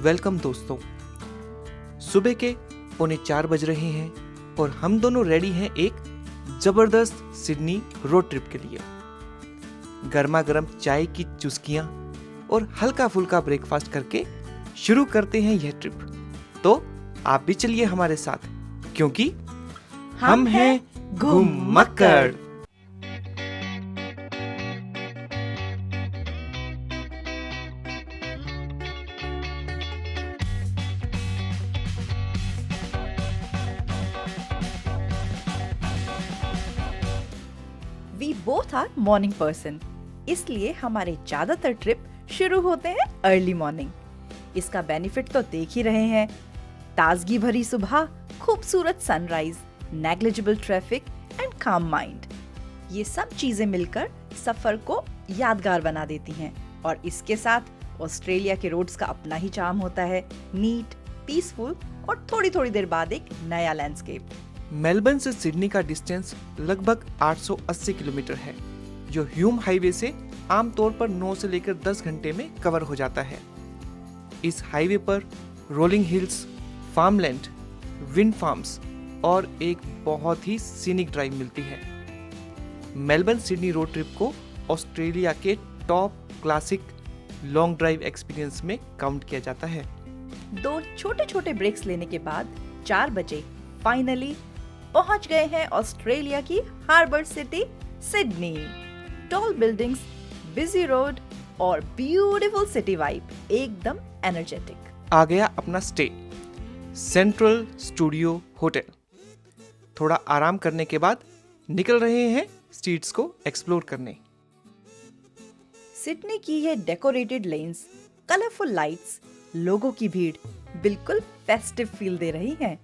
Welcome दोस्तों। सुबह के 3:45 बज रहे हैं और हम दोनों रेडी हैं एक जबरदस्त सिडनी रोड ट्रिप के लिए। गर्मा गर्म चाय की चुस्कियां और हल्का फुल्का ब्रेकफास्ट करके शुरू करते हैं यह ट्रिप। तो आप भी चलिए हमारे साथ, क्योंकि हम हैं घुमक्कड़। We both are morning person, इसलिए हमारे ज्यादातर ट्रिप शुरू होते हैं अर्ली मॉर्निंग। इसका बेनिफिट तो देख ही रहे हैं, ताजगी भरी सुबह, खूबसूरत सनराइज, नेग्लिजिबल ट्रैफिक एंड काम माइंड। ये सब चीजें मिलकर सफर को यादगार बना देती हैं। और इसके साथ ऑस्ट्रेलिया के रोड्स का अपना ही चार्म होता है, नीट, पीसफुल और थोड़ी थोड़ी देर बाद एक नया लैंडस्केप। मेलबर्न से सिडनी का डिस्टेंस लगभग 880 किलोमीटर है, जो ह्यूम हाईवे से आमतौर पर 9 से लेकर 10 घंटे में कवर हो जाता है। इस हाईवे पर rolling hills, farmland, wind farms और एक बहुत ही सीनिक ड्राइव मिलती है। मेलबर्न सिडनी रोड ट्रिप को ऑस्ट्रेलिया के top classic long drive experience में काउंट किया जाता है। 2 छोटे छोटे ब्रेक्स लेने के बाद 4 बजे फाइनली पहुंच गए हैं ऑस्ट्रेलिया की harbour city Sydney. Tall buildings, busy road और ब्यूटीफुल सिटी वाइब, एकदम एनर्जेटिक। आ गया अपना स्टे, सेंट्रल स्टूडियो होटल। थोड़ा आराम करने के बाद निकल रहे हैं स्ट्रीट्स को एक्सप्लोर करने। सिडनी की ये डेकोरेटेड लेन्स, कलरफुल लाइट्स, लोगों की भीड़ बिल्कुल फेस्टिव फील दे रही हैं।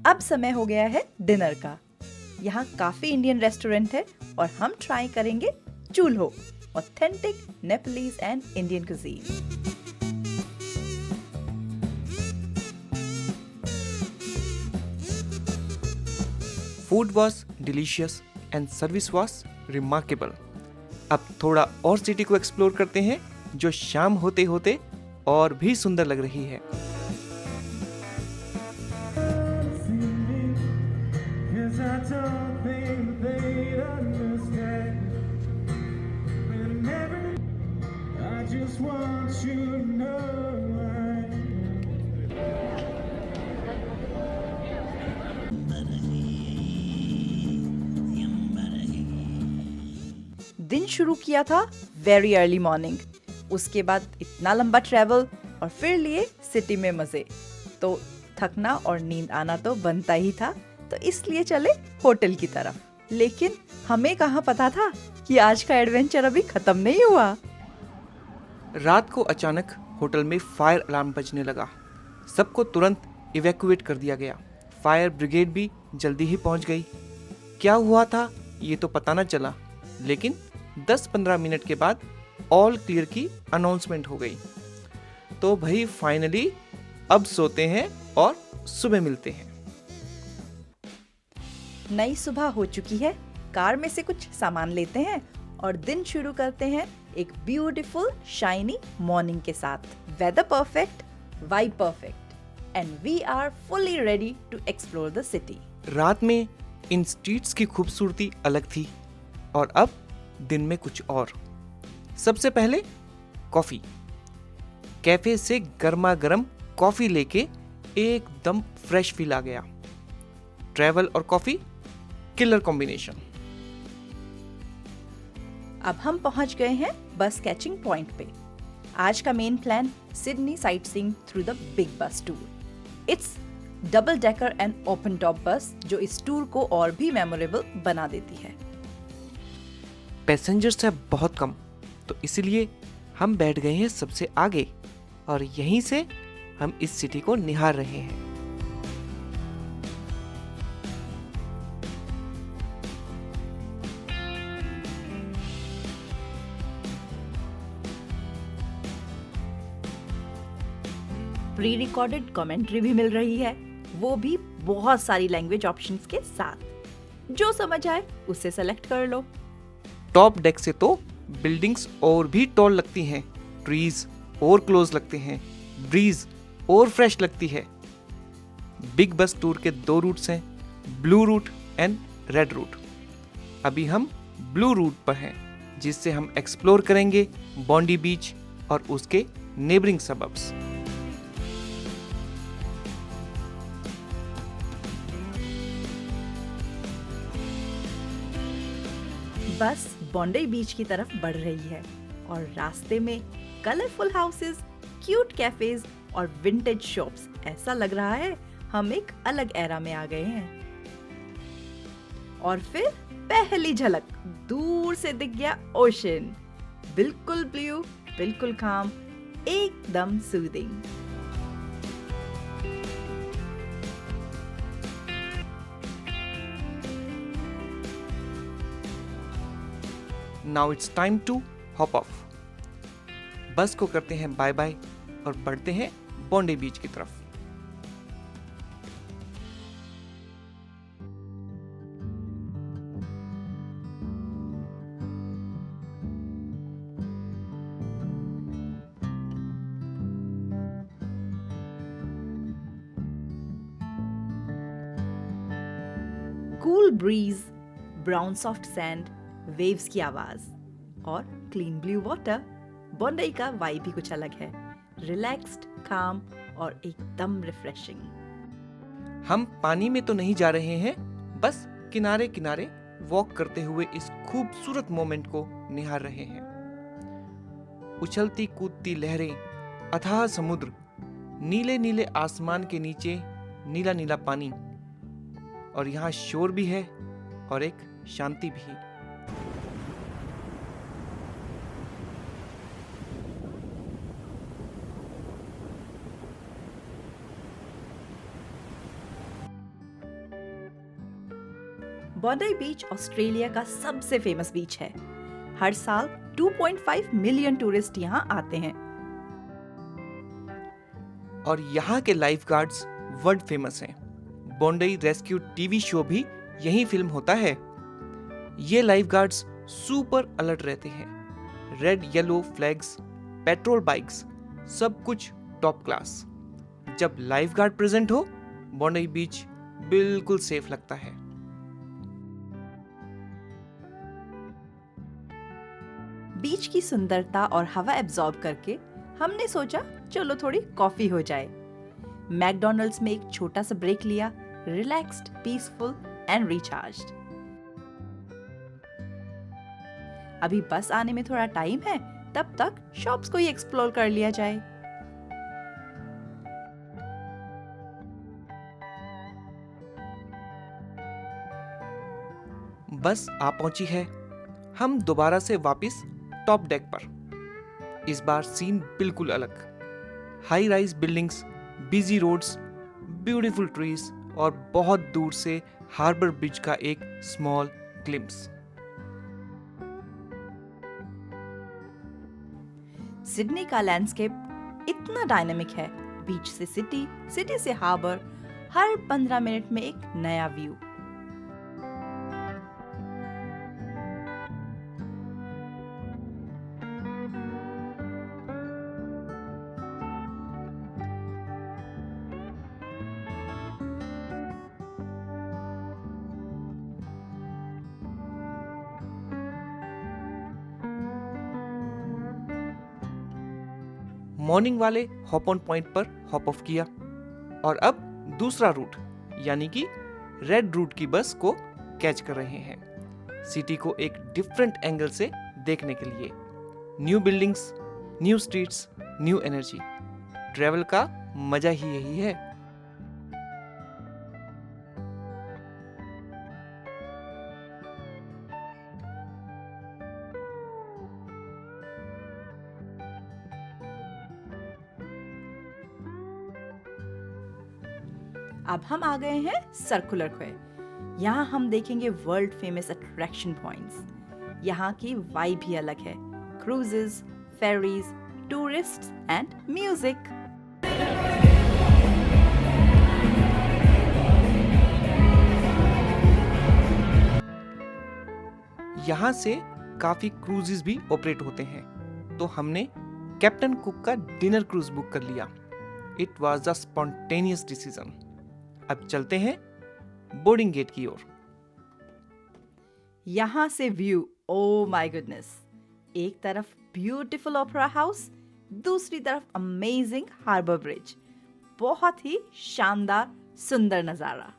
अब समय हो गया है डिनर का। यहाँ काफी इंडियन रेस्टोरेंट है और हम ट्राई करेंगे Chulho, authentic Neapolitan and Indian cuisine. Food was delicious and service was remarkable. अब थोड़ा और सिटी को एक्सप्लोर करते हैं, जो शाम होते होते और भी सुंदर लग रही है। दिन शुरू किया था वेरी अर्ली मॉर्निंग, उसके बाद इतना लंबा ट्रैवल और फिर लिए सिटी में मजे, तो थकना और नींद आना तो बनता ही था। तो इसलिए चले होटल की तरफ। लेकिन हमें कहाँ पता था कि आज का एडवेंचर अभी खत्म नहीं हुआ। रात को अचानक होटल में फायर अलार्म बजने लगा। सबको तुरंत इवैक्यूएट कर दिया गया। फायर ब्रिगेड भी जल्दी ही पहुंच गई। क्या हुआ था ये तो पता न चला, लेकिन 10-15 मिनट के बाद ऑल क्लियर की अनाउंसमेंट हो गई। तो भाई फाइनली अब सोते हैं और सुबह मिलते हैं। नई सुबह हो चुकी है। कार में से कुछ सामान लेते हैं और दिन शुरू करते हैं एक ब्यूटीफुल शाइनी मॉर्निंग के साथ। Weather perfect, vibe perfect and we are fully ready to explore the city. रात में इन स्ट्रीट्स की खूबसूरती अलग थी और अब दिन में कुछ और। सबसे पहले कॉफी। कैफे से गर्मा गर्म कॉफी लेके एकदम फ्रेश फील आ गया। ट्रैवल और कॉफी, किलर कॉम्बिनेशन। अब हम पहुंच गए हैं बस कैचिंग पॉइंट पे। आज का main plan Sydney sightseeing through the big bus tour. It's double decker and open top bus, जो इस टूर को और भी मेमोरेबल बना देती है। पैसेंजर्स है बहुत कम, तो इसीलिए हम बैठ गए हैं सबसे आगे और यहीं से हम इस सिटी को निहार रहे हैं। प्री रिकॉर्डेड कमेंट्री भी मिल रही है, वो भी बहुत सारी लैंग्वेज ऑप्शंस के साथ। जो समझ आए उसे सेलेक्ट कर लो। टॉप डेक से तो बिल्डिंग्स और भी टॉल लगती हैं, ट्रीज और क्लोज लगते हैं, ब्रीज और फ्रेश लगती है। बिग बस टूर के 2 रूट्स हैं, blue route and red route. अभी हम ब्लू रूट पर हैं, जिससे हम एक्सप्लोर करेंगे बॉन्डी बीच और उसके नेबरिंग सबब्स। बस बॉन्डी बीच की तरफ बढ़ रही है और रास्ते में कलरफुल हाउसेस, क्यूट कैफेज और विंटेज शॉप्स। ऐसा लग रहा है हम एक अलग एरा में आ गए हैं। और फिर पहली झलक, दूर से दिख गया ओशन। बिल्कुल ब्लू, बिल्कुल काम, एकदम soothing. Now it's time to hop off. Bus को करते हैं बाय बाय और बढ़ते हैं बॉन्डी बीच की तरफ। Cool bridge, brown soft sand, waves की आवाज और क्लीन ब्लू वाटर। बॉन्डी का वाइब भी कुछ अलग है, रिलैक्स्ड, काम और एकदम रिफ्रेशिंग। हम पानी में तो नहीं जा रहे हैं, बस किनारे किनारे वॉक करते हुए इस खूबसूरत मोमेंट को निहार रहे हैं। उछलती कूदती लहरें, अथाह समुद्र, नीले नीले आसमान के नीचे नीला नीला पानी, और यहाँ शोर भी है और एक शांति भी। बॉन्डी बीच ऑस्ट्रेलिया का सबसे फेमस बीच है। हर साल 2.5 मिलियन टूरिस्ट यहाँ आते हैं। और यहाँ के लाइफ गार्ड्स वर्ल्ड फेमस हैं। बॉन्डी रेस्क्यू टीवी शो भी यहीं फिल्म होता है। ये लाइफ गार्ड्स सुपर अलर्ट रहते हैं। Red yellow flags, petrol bikes, सब कुछ टॉप क्लास। जब लाइफ गार्ड प्रेजेंट हो, बॉन्डी बीच बिल्कुल सेफ लगता है। बीच की सुंदरता और हवा एब्जॉर्ब करके हमने सोचा चलो थोड़ी कॉफी हो जाए। मैकडॉनल्ड्स में एक छोटा सा ब्रेक लिया, रिलैक्स्ड, पीसफुल एंड रिचार्ज्ड। अभी बस आने में थोड़ा टाइम है, तब तक शॉप्स को ही एक्सप्लोर कर लिया जाए। बस आ पहुंची है। हम दोबारा से वापस टॉप डेक पर। इस बार सीन बिल्कुल अलग। High rise buildings, busy roads, beautiful trees और बहुत दूर से हार्बर ब्रिज का एक स्मॉल ग्लिम्स। सिडनी का लैंडस्केप इतना डायनामिक है। बीच से सिटी, सिटी से हार्बर, हर 15 मिनट में एक नया व्यू। मॉर्निंग वाले हॉप ऑन पॉइंट पर हॉप ऑफ किया और अब दूसरा रूट यानी कि रेड रूट की बस को कैच कर रहे हैं, सिटी को एक डिफरेंट एंगल से देखने के लिए। New buildings, new streets, new energy. Travel का मजा ही यही है। अब हम आ गए हैं सर्कुलर क्वे। यहाँ हम देखेंगे वर्ल्ड फेमस अट्रैक्शन पॉइंट्स। यहाँ की वाइब भी अलग है। Cruises, ferries, tourists and music. यहाँ से काफ़ी क्रूजेस भी ऑपरेट होते हैं, तो हमने कैप्टन कुक का डिनर क्रूज बुक कर लिया। It was a spontaneous decision. अब चलते हैं बोर्डिंग गेट की ओर। यहाँ से व्यू, ओ माय गुडनेस, एक तरफ ब्यूटीफुल ओपेरा हाउस, दूसरी तरफ अमेजिंग हार्बर ब्रिज। बहुत ही शानदार सुंदर नजारा।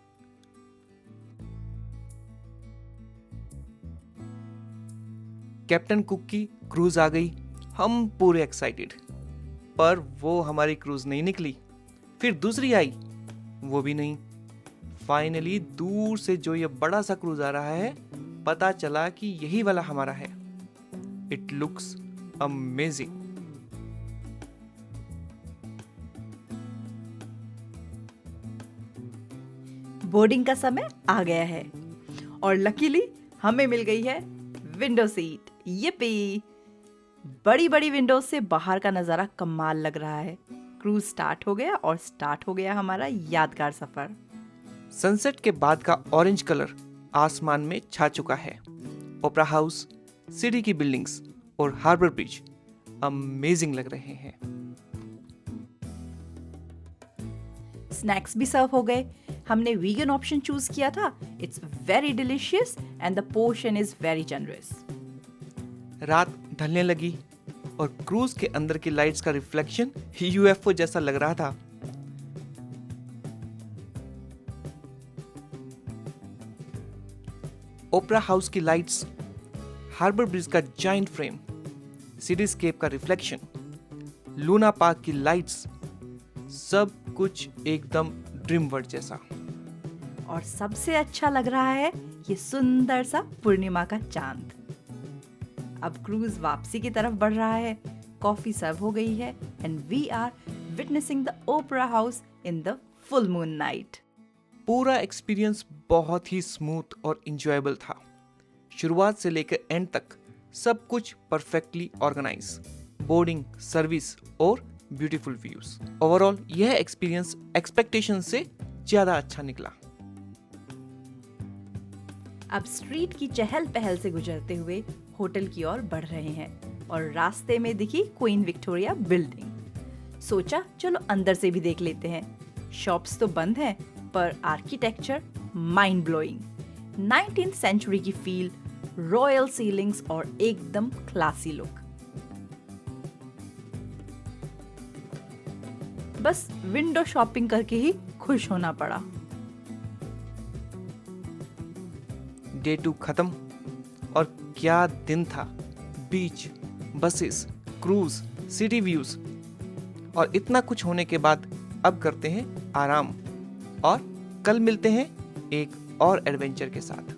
कैप्टन कुक की क्रूज आ गई, हम पूरे एक्साइटेड, पर वो हमारी क्रूज नहीं निकली। फिर दूसरी आई, वो भी नहीं। फाइनली दूर से जो ये बड़ा सा क्रूज आ रहा है, पता चला कि यही वाला हमारा है। It looks amazing. बोर्डिंग का समय आ गया है और लकीली हमें मिल गई है विंडो सीट। yippee! बड़ी बड़ी विंडोज से बाहर का नजारा कमाल लग रहा है। क्रूज स्टार्ट हो गया और स्टार्ट हो गया हमारा यादगार सफर। सनसेट के बाद का ऑरेंज कलर आसमान में छा चुका है। ओपेरा हाउस, सिटी की बिल्डिंग्स और हार्बर ब्रिज अमेजिंग लग रहे हैं। स्नैक्स भी सर्व हो गए। हमने वीगन ऑप्शन चूज किया था। It's very delicious and the portion is very generous. रात ढलने लगी और क्रूज के अंदर की लाइट्स का रिफ्लेक्शन यूएफओ जैसा लग रहा था। ओपेरा हाउस की लाइट्स, हार्बर ब्रिज का जाइंट फ्रेम, सिटीस्केप का रिफ्लेक्शन, लूना पार्क की लाइट्स, सब कुछ एकदम ड्रीम वर्ल्ड जैसा। और सबसे अच्छा लग रहा है ये सुंदर सा पूर्णिमा का चांद। अब क्रूज वापसी की तरफ बढ़ रहा है। कॉफी सर्व हो गई है and we are witnessing the opera house in the full moon night. पूरा एक्सपीरियंस बहुत ही स्मूथ और इंजॉयबल था। शुरुआत से लेकर एंड तक सब कुछ परफेक्टली ऑर्गेनाइज, बोर्डिंग, सर्विस और ब्यूटीफुल व्यूज। ओवरऑल यह एक्सपीरियंस एक्सपेक्टेशन से ज्यादा अच्छा निकला। अब स्ट्रीट की चहल पहल से गुजरते हुए होटल की ओर बढ़ रहे हैं और रास्ते में दिखी क्वीन विक्टोरिया बिल्डिंग। सोचा चलो अंदर से भी देख लेते हैं। शॉप्स तो बंद हैं, पर architecture mind blowing. 19th century की फील, रॉयल सीलिंग्स और एकदम क्लासी लुक। बस विंडो शॉपिंग करके ही खुश होना पड़ा। डे 2 खत्म और क्या दिन था। बीच, बसेस, क्रूज, सिटी व्यूज और इतना कुछ होने के बाद अब करते हैं आराम और कल मिलते हैं एक और एडवेंचर के साथ।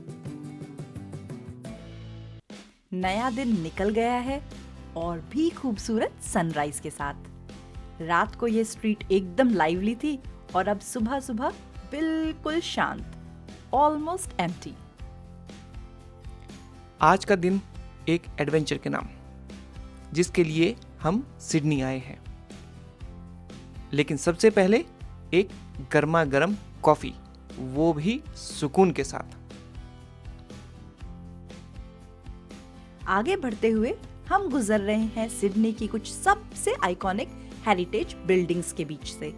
नया दिन निकल गया है और भी खूबसूरत सनराइज के साथ। रात को ये स्ट्रीट एकदम लाइवली थी और अब सुबह सुबह बिल्कुल शांत, ऑलमोस्ट एम्प्टी। आज का दिन एक एडवेंचर के नाम, जिसके लिए हम सिडनी आए हैं। लेकिन सबसे पहले एक गर्मा गर्म कॉफी, वो भी सुकून के साथ। आगे बढ़ते हुए हम गुजर रहे हैं सिडनी की कुछ सबसे आइकॉनिक हेरिटेज बिल्डिंग्स के बीच से।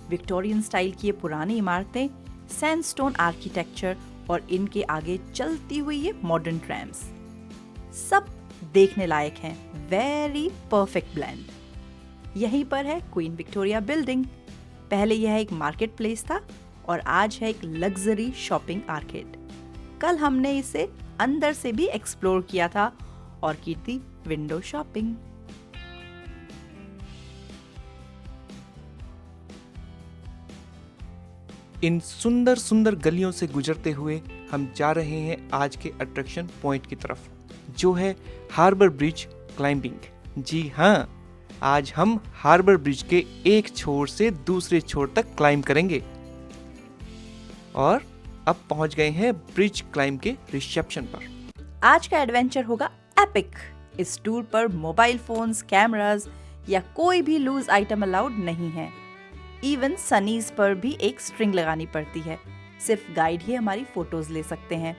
विक्टोरियन स्टाइल की ये पुरानी इमारतें, सैंडस्टोन आर्किटेक्चर और इनके आगे चलती हुई ये मॉडर्न ट्रैम्स, सब देखने लायक हैं। Very perfect blend. यहीं पर है क्वीन विक्टोरिया बिल्डिंग। पहले यह एक मार्केट प्लेस था और आज है एक लग्जरी शॉपिंग आर्केड। कल हमने इसे अंदर से भी एक्सप्लोर किया था और की थी विंडो शॉपिंग। इन सुंदर सुंदर गलियों से गुजरते हुए हम जा रहे हैं आज के अट्रैक्शन पॉइंट की तरफ, जो है हार्बर ब्रिज क्लाइंबिंग। जी हाँ, आज हम हार्बर ब्रिज के एक छोर से दूसरे छोर तक क्लाइंब करेंगे। और अब पहुंच गए हैं ब्रिज क्लाइंब के रिसेप्शन पर। आज का एडवेंचर होगा एपिक। इस टूर पर मोबाइल फोन्स, कैमरास या कोई भी लूज आइटम अलाउड नहीं है। इवन सनीज पर भी एक स्ट्रिंग लगानी पड़ती है। सिर्फ गाइड ही हमारी फोटोज ले सकते हैं।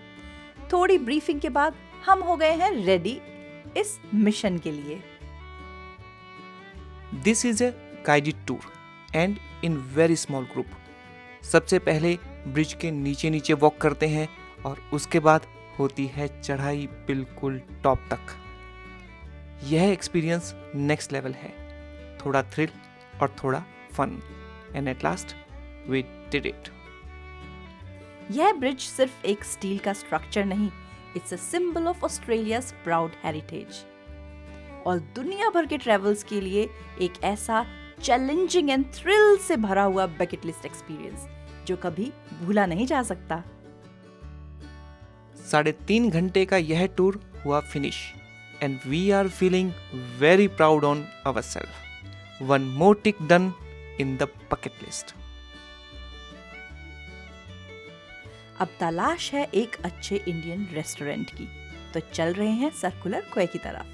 थोड़ी ब्रीफिंग के बाद हम हो गए हैं रेडी इस मिशन के लिए। This is a guided tour and in very small group. सबसे पहले ब्रिज के नीचे नीचे वॉक करते हैं और उसके बाद होती है चढ़ाई बिल्कुल टॉप तक। यह एक्सपीरियंस नेक्स्ट लेवल है, थोड़ा थ्रिल और थोड़ा fun, and at last we did it. यह ब्रिज सिर्फ एक स्टील का स्ट्रक्चर नहीं, it's a symbol of Australia's proud heritage और दुनिया भर के ट्रेवल्स के लिए एक ऐसा चैलेंजिंग एंड थ्रिल से भरा हुआ बकेट लिस्ट एक्सपीरियंस जो कभी भूला नहीं जा सकता। 3.5 घंटे का यह टूर हुआ finish and we are feeling very proud on ourselves. One more tick done in the bucket list. अब तलाश है एक अच्छे इंडियन रेस्टोरेंट की, तो चल रहे हैं सर्कुलर क्वे की तरफ।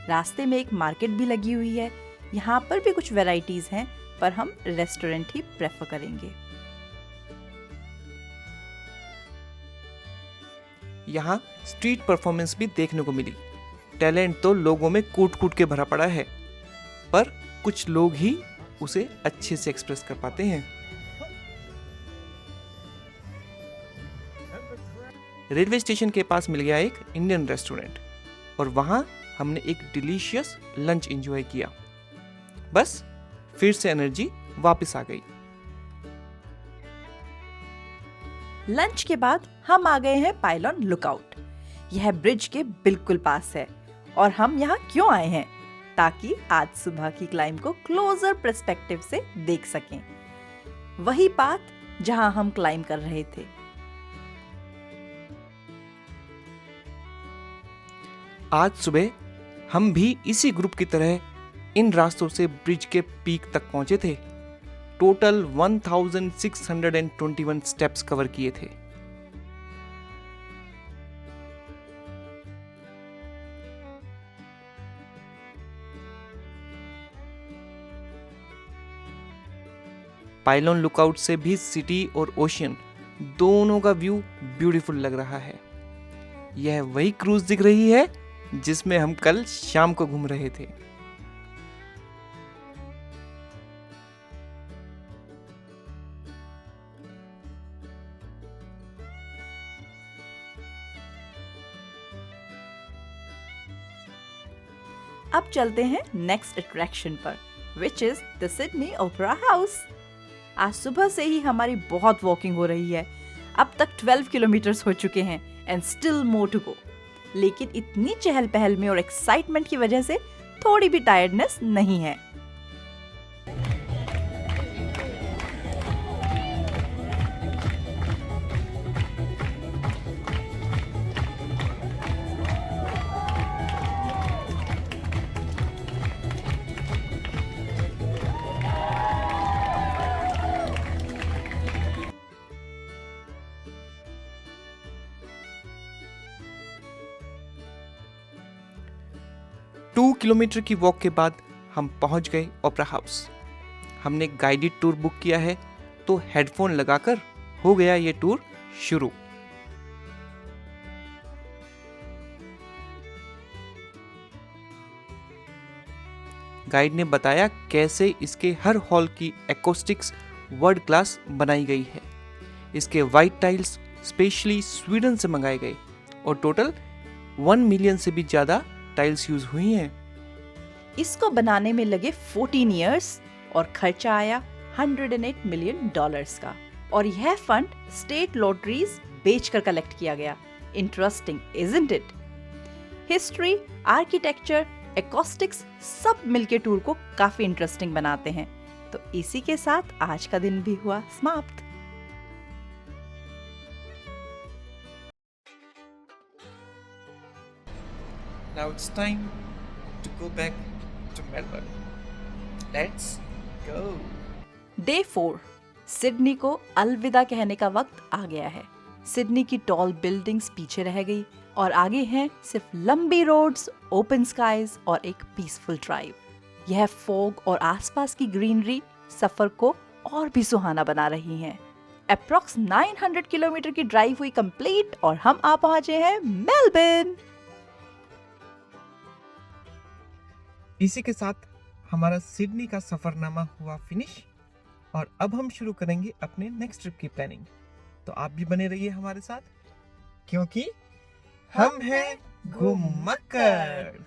रास्ते में एक मार्केट भी लगी हुई है, यहाँ पर भी कुछ वैरायटीज हैं, पर हम रेस्टोरेंट ही प्रेफर करेंगे। यहाँ स्ट्रीट परफॉर्मेंस भी देखने को मिली। टैलेंट तो लोगों में कूट कूट के भरा पड़ा है, पर कुछ लोग ही उसे अच्छे से एक्सप्रेस कर पाते हैं। रेलवे स्टेशन के पास मिल गया एक इंडियन रेस्टोरेंट और वहां हमने एक डिलीशियस लंच एंजॉय किया। बस फिर से एनर्जी वापस आ गई। लंच के बाद हम आ गए हैं पाइलॉन लुकआउट। यह ब्रिज के बिल्कुल पास है और हम यहाँ क्यों आए हैं? ताकि आज सुबह की क्लाइंब को क्लोजर पर्सपेक्टिव से देख सकें। वही पाथ जहां हम क्लाइंब कर रहे थे। आज सुबह हम भी इसी ग्रुप की तरह इन रास्तों से ब्रिज के पीक तक पहुंचे थे। टोटल 1621 स्टेप्स कवर किए थे। पाइलॉन लुकआउट से भी सिटी और ओशियन दोनों का व्यू ब्यूटीफुल लग रहा है। यह वही क्रूज दिख रही है जिसमें हम कल शाम को घूम रहे थे। अब चलते हैं नेक्स्ट अट्रैक्शन पर, which is the Sydney opera house. आज सुबह से ही हमारी बहुत वॉकिंग हो रही है। अब तक 12 किलोमीटर्स हो चुके हैं and still more to go. लेकिन इतनी चहल पहल में और एक्साइटमेंट की वजह से थोड़ी भी टायर्डनेस नहीं है। टू किलोमीटर की वॉक के बाद हम पहुंच गए ओपेरा हाउस। हमने गाइडेड टूर बुक किया है, तो हेडफोन लगाकर हो गया ये टूर शुरू। गाइड ने बताया कैसे इसके हर हॉल की एक्रोस्टिक्स वर्ल्ड क्लास बनाई गई है। इसके वाइट टाइल्स स्पेशली स्वीडन से मंगाए गए और टोटल 1 मिलियन से भी ज्यादा टाइल्स यूज हुई हैं। इसको बनाने में लगे 14 इयर्स और खर्चा आया $108 मिलियन का। और यह फंड स्टेट लॉटरीज बेचकर कलेक्ट किया गया। Interesting, isn't it? History, architecture, acoustics सब मिलके टूर को काफी इंटरेस्टिंग बनाते हैं। तो इसी के साथ आज का दिन भी हुआ समाप्त। Now it's time to go back to Melbourne. Let's go. Day 4, Sydney को अलविदा कहने का वक्त आ गया है। सिडनी की टॉल बिल्डिंग्स पीछे रह गई और आगे हैं सिर्फ लंबी रोड्स, ओपन स्काईज और एक पीसफुल ड्राइव। यह फॉग और आसपास की ग्रीनरी सफर को और भी सुहाना बना रही हैं। अप्रॉक्स 900 किलोमीटर की ड्राइव हुई कंप्लीट और हम आ पहुंचे हैं मेलबर्न। इसी के साथ हमारा सिडनी का सफरनामा हुआ फिनिश और अब हम शुरू करेंगे अपने नेक्स्ट ट्रिप की प्लानिंग। तो आप भी बने रहिए हमारे साथ क्योंकि हम हैं घुमक्कड़।